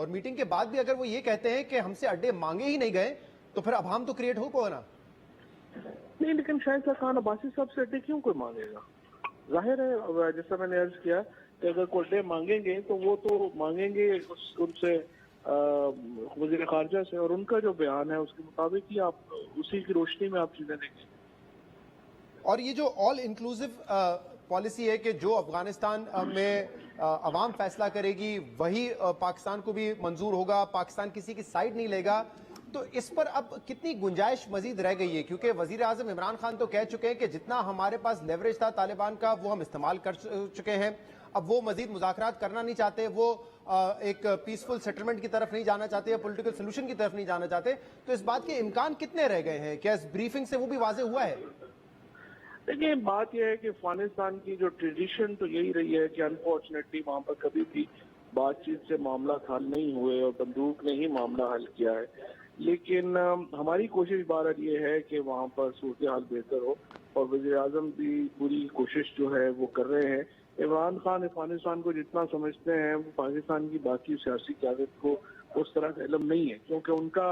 और मीटिंग के बाद भी अगर वो ये कहते हैं कि हमसे अड्डे मांगे ही नहीं गए तो फिर अभाम तो क्रिएट हो को ना। नहीं, लेकिन शायद खान अब्बासी साहब से अड्डे क्यों कोई मांगेगा? जाहिर है, जैसा मैंने अर्ज किया कि अगर कोई अड्डे मांगेंगे तो वो तो मांगेंगे उनसे वज़ीर खारजा से, और उनका जो बयान है उसके मुताबिक ही आप उसी की रोशनी में आप चीजें देखें। और ये जो ऑल इंक्लूसिव पॉलिसी है कि जो अफगानिस्तान में अवाम फैसला करेगी वही पाकिस्तान को भी मंजूर होगा, पाकिस्तान किसी की साइड नहीं लेगा, तो इस पर अब कितनी गुंजाइश मजीद रह गई है? क्योंकि वजीर आजम इमरान खान तो कह चुके हैं कि जितना हमारे पास लेवरेज था तालिबान का वो हम इस्तेमाल कर चुके हैं, अब वो मजीद मुज़ाकरात करना नहीं चाहते, वो एक पीसफुल सेटलमेंट की तरफ नहीं जाना चाहते या पॉलिटिकल सोल्यूशन की तरफ नहीं जाना चाहते। तो इस बात के इम्कान कितने रह गए हैं? क्या इस ब्रीफिंग से वो भी वाज़ेह हुआ है? देखिए, बात यह है कि अफगानिस्तान की जो ट्रेडिशन तो यही रही है कि अनफॉर्चुनेटली वहाँ पर कभी भी बातचीत से मामला हल नहीं हुए और बंदूक ने ही मामला हल किया है। लेकिन हमारी कोशिश बार ये है कि वहाँ पर सूरत हाल बेहतर हो, और वज़ीर आज़म भी पूरी कोशिश जो है वो कर रहे हैं। इमरान खान अफगानिस्तान को जितना समझते हैं वो पाकिस्तान की बाकी सियासी क़यादत को उस तरह का इल्म नहीं है, क्योंकि उनका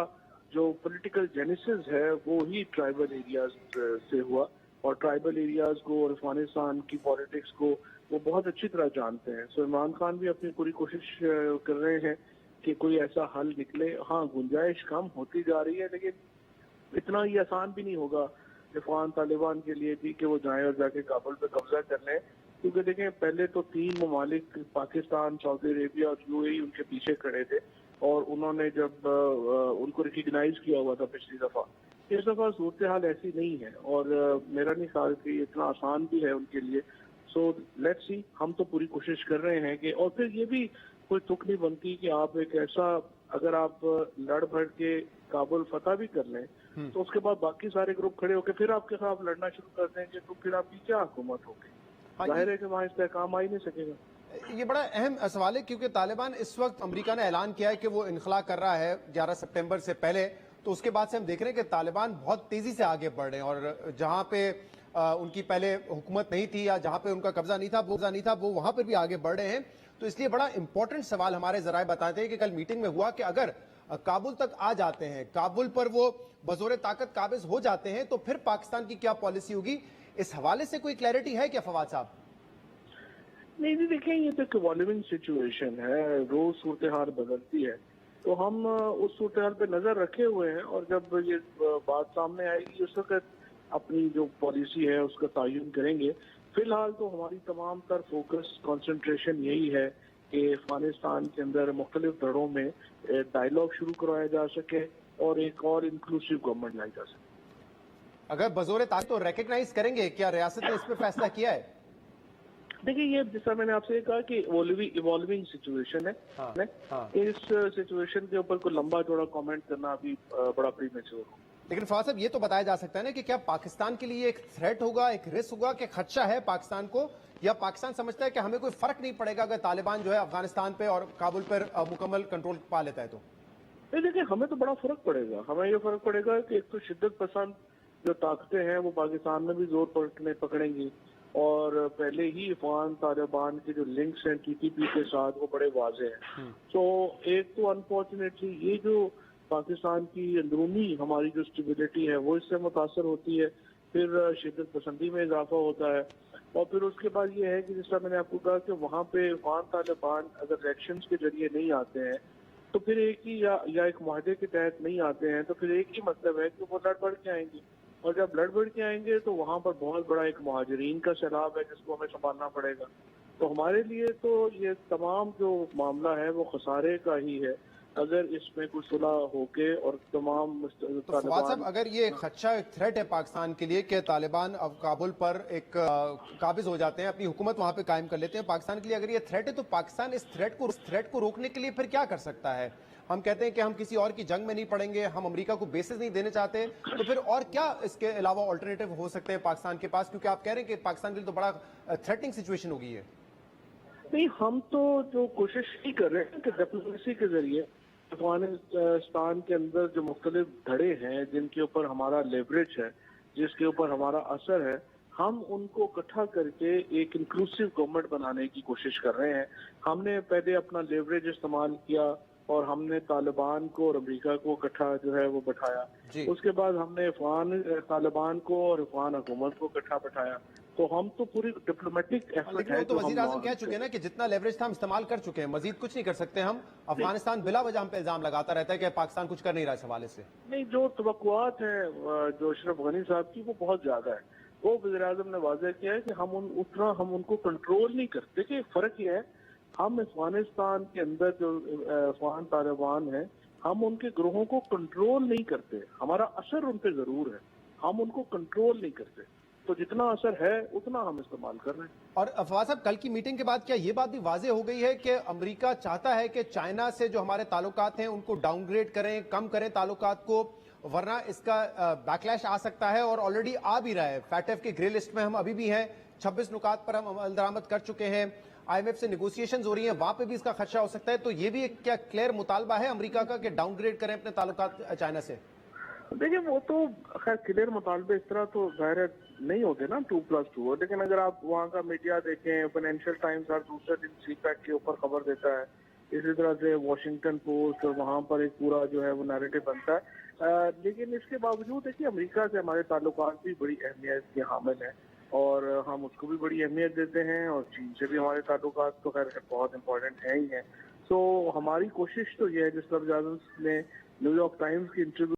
जो पॉलिटिकल जेनेसिस है वो ही ट्राइबल एरियाज से हुआ, और ट्राइबल एरियाज को और अफगानिस्तान की पॉलिटिक्स को वो बहुत अच्छी तरह जानते हैं। सो इमरान खान भी अपनी पूरी कोशिश कर रहे हैं कि कोई ऐसा हल निकले। हाँ, गुंजाइश कम होती जा रही है, लेकिन इतना ही आसान भी नहीं होगा अफगान तालिबान के लिए भी कि वो जाएं और जाके काबुल पे कब्जा कर लें, क्योंकि देखें पहले तो 3 ममालिक पाकिस्तान, सऊदी अरेबिया और यूएई उनके पीछे खड़े थे, और उन्होंने जब उनको रिकग्नाइज किया हुआ था पिछली दफा। इस दफा सूरत हाल ऐसी नहीं है, और मेरा नहीं ख्याल कि इतना आसान भी है उनके लिए। सो लेट्स सी, हम तो पूरी कोशिश कर रहे हैं कि, और फिर ये भी कोई तुक नहीं बनती कि आप एक ऐसा, अगर आप लड़ भड़ के काबुल फतह भी कर लें तो उसके बाद बाकी सारे ग्रुप खड़े होकर फिर आपके खिलाफ लड़ना शुरू कर देंगे, तो फिर आपकी क्या हुकूमत होगी? जाहिर है कि वहाँ इस्तेहकाम आ ही नहीं सकेगा। ये बड़ा अहम सवाल है, क्योंकि तालिबान इस वक्त अमेरिका ने ऐलान किया है कि वो इनखला कर रहा है 11 सितंबर से पहले, तो उसके बाद से हम देख रहे हैं कि तालिबान बहुत तेजी से आगे बढ़ रहे हैं, और जहां पे उनकी पहले हुकूमत नहीं थी या जहां पे उनका कब्जा नहीं था वो वहां पर भी आगे बढ़ रहे हैं। तो इसलिए बड़ा इंपॉर्टेंट सवाल हमारे जराए बताते हैं कि कल मीटिंग में हुआ कि अगर काबुल तक आ जाते हैं, काबुल पर वो बजोरे ताकत काबिज हो जाते हैं, तो फिर पाकिस्तान की क्या पॉलिसी होगी? इस हवाले से कोई क्लैरिटी है क्या फवाद साहब? नहीं जी, देखिए ये तो एक इवॉल्विंग सिचुएशन है, रोज सूरत हाल बदलती है, तो हम उस सूरत हाल पे नजर रखे हुए हैं, और जब ये बात सामने आएगी उस वक्त अपनी जो पॉलिसी है उसका तयन करेंगे। फिलहाल तो हमारी तमाम तर फोकस कंसंट्रेशन यही है कि अफगानिस्तान के अंदर मुख्तलिफ धड़ों में डायलॉग शुरू करवाया जा सके और एक और इंक्लूसिव गवर्नमेंट लाई जा सके। अगर बजोरे ताकत तो रिकग्नाइज करेंगे, क्या रियासत ने इस पर फैसला किया है? देखिए, ये जैसा मैंने आपसे कहा कि इवॉल्विंग सिचुएशन है। हाँ। इस सिचुएशन के ऊपर कोई लंबा चौड़ा कमेंट करना अभी बड़ा प्रीमेच्योर हो। लेकिन फवाद साहब, ये तो बताया जा सकता है ना कि क्या पाकिस्तान के लिए एक थ्रेट होगा, एक रिस्क होगा, कि खदशा है पाकिस्तान को, या पाकिस्तान समझता है कि हमें कोई फर्क नहीं पड़ेगा अगर तालिबान जो है अफगानिस्तान पे और काबुल पर मुकम्मल कंट्रोल पा लेता है? तो नहीं, देखिए हमें तो बड़ा फर्क पड़ेगा। हमें ये फर्क पड़ेगा कि एक तो शिद्दत पसंद जो ताकतें हैं वो पाकिस्तान में भी जोर पकड़ेंगी, और पहले ही अफगान तालिबान के जो लिंक्स हैं टीटीपी के साथ वो बड़े वाजे हैं। तो एक तो अनफॉर्चुनेटली ये जो पाकिस्तान की अंदरूनी हमारी जो स्टेबिलिटी है वो इससे मुतासर होती है, फिर शिद्दत पसंदी में इजाफा होता है, और फिर उसके बाद ये है कि जिस तरह मैंने आपको कहा कि वहाँ पे अफगान तालिबान अगर इलेक्शंस के जरिए नहीं आते हैं तो फिर एक ही या एक मुआहदे के तहत नहीं आते हैं, तो फिर एक ही मतलब है कि वो लड़ बढ़ के आएंगे, और जब लड़ बढ़ के आएंगे तो वहाँ पर बहुत बड़ा एक मुहाजिरीन का सैलाब है जिसको हमें संभालना पड़ेगा। तो हमारे लिए तो ये तमाम जो मामला है वो खसारे का ही है अगर इसमें कुछ सुलह होके और तमाम फवाद साहब, अगर ये खदशा एक थ्रेट है पाकिस्तान के लिए कि तालिबान अब काबुल पर एक काबिज हो जाते हैं, अपनी हुकूमत वहां पे कायम कर लेते हैं, पाकिस्तान के लिए अगर ये थ्रेट है, तो पाकिस्तान इस थ्रेट को रोकने के लिए फिर क्या कर सकता है? हम कहते हैं कि हम किसी और की जंग में नहीं पड़ेंगे, हम अमेरिका को बेसिस नहीं देने चाहते, तो फिर और क्या इसके अलावा ऑल्टरनेटिव हो सकते हैं पाकिस्तान के पास? क्योंकि आप कह रहे हैं कि पाकिस्तान के लिए तो बड़ा थ्रेटनिंग सिचुएशन हो गई है। नहीं, हम तो जो कोशिश ही कर रहे हैं कि डिप्लोमेसी के जरिए अफगानिस्तान के अंदर जो मुख्तलिफ धड़े हैं जिनके ऊपर हमारा लेवरेज है, जिसके ऊपर हमारा असर है, हम उनको इकट्ठा करके एक इंक्लूसिव गवर्नमेंट बनाने की कोशिश कर रहे हैं। हमने पहले अपना लेवरेज इस्तेमाल किया और हमने तालिबान को और अमेरिका को इकट्ठा जो है वो बैठाया। जी। उसके बाद हमने तालिबान को और अफगान हुकूमत को इकट्ठा बैठाया। तो हम तो पूरी डिप्लोमेटिक एफर्ट लेकिन है वो तो जो हम वजीर आजम कह चुके हैं ना कि जितना लेवरेज था हम इस्तेमाल कर चुके हैं, मजीद कुछ नहीं कर सकते हम। अफगानिस्तान बिला वजह हम पे इल्जाम लगाता रहता है कि पाकिस्तान कुछ कर नहीं रहा इस हवाले से। नहीं, जो तवक्कुआत है जो अशरफ गनी साहब की वो बहुत ज्यादा है। वो वज़ीर आज़म ने वाज़ेह किया है कि हम उनको कंट्रोल नहीं करते। देखिए फर्क ये है, हम अफगानिस्तान के अंदर जो अफगान तालिबान है, हम उनके ग्रोहों को कंट्रोल नहीं करते। हमारा असर उन पे जरूर है, हम उनको कंट्रोल नहीं करते। तो जितना असर है उतना हम इस्तेमाल कर रहे हैं। और फवाद साहब, कल की मीटिंग के बाद क्या ये बात भी वाज़ेह हो गई है कि अमेरिका चाहता है कि चाइना से जो हमारे ताल्लुकात हैं उनको डाउनग्रेड करें, कम करें ताल्लुकात को, वरना इसका बैकलैश आ सकता है और ऑलरेडी आ भी रहा है। फैटेफ की ग्रे लिस्ट में हम अभी भी हैं, 26 नुकात पर हम अमल दरामद कर चुके हैं, IMF से नेगोशिएशंस हो रही हैं, वहां पे भी इसका खदशा हो सकता है। तो ये भी एक क्या क्लियर मुतालबा है अमेरिका का कि डाउनग्रेड करें अपने ताल्लुकात चाइना से? देखिए वो तो खैर क्लियर मुतालबे इस तरह तो जाहिर नहीं होते ना 2+2, लेकिन अगर आप वहाँ का मीडिया देखें, फाइनेंशियल टाइम्स हर दूसरे दिन CPEC के ऊपर खबर देता है, इसी तरह से वॉशिंगटन पोस्ट, और वहाँ पर एक पूरा जो है वो नैरेटिव बनता है। लेकिन इसके बावजूद देखिए अमेरिका से हमारे ताल्लुकात भी बड़ी अहमियत के हामिल हैं और हम उसको भी बड़ी अहमियत देते हैं, और चीन से भी हमारे ताल्लुकात तो खैर बहुत इंपॉर्टेंट है ही हैं। तो हमारी कोशिश तो ये है, जिस वज़ीर आज़म ने न्यूयॉर्क टाइम्स की इंटरव्यू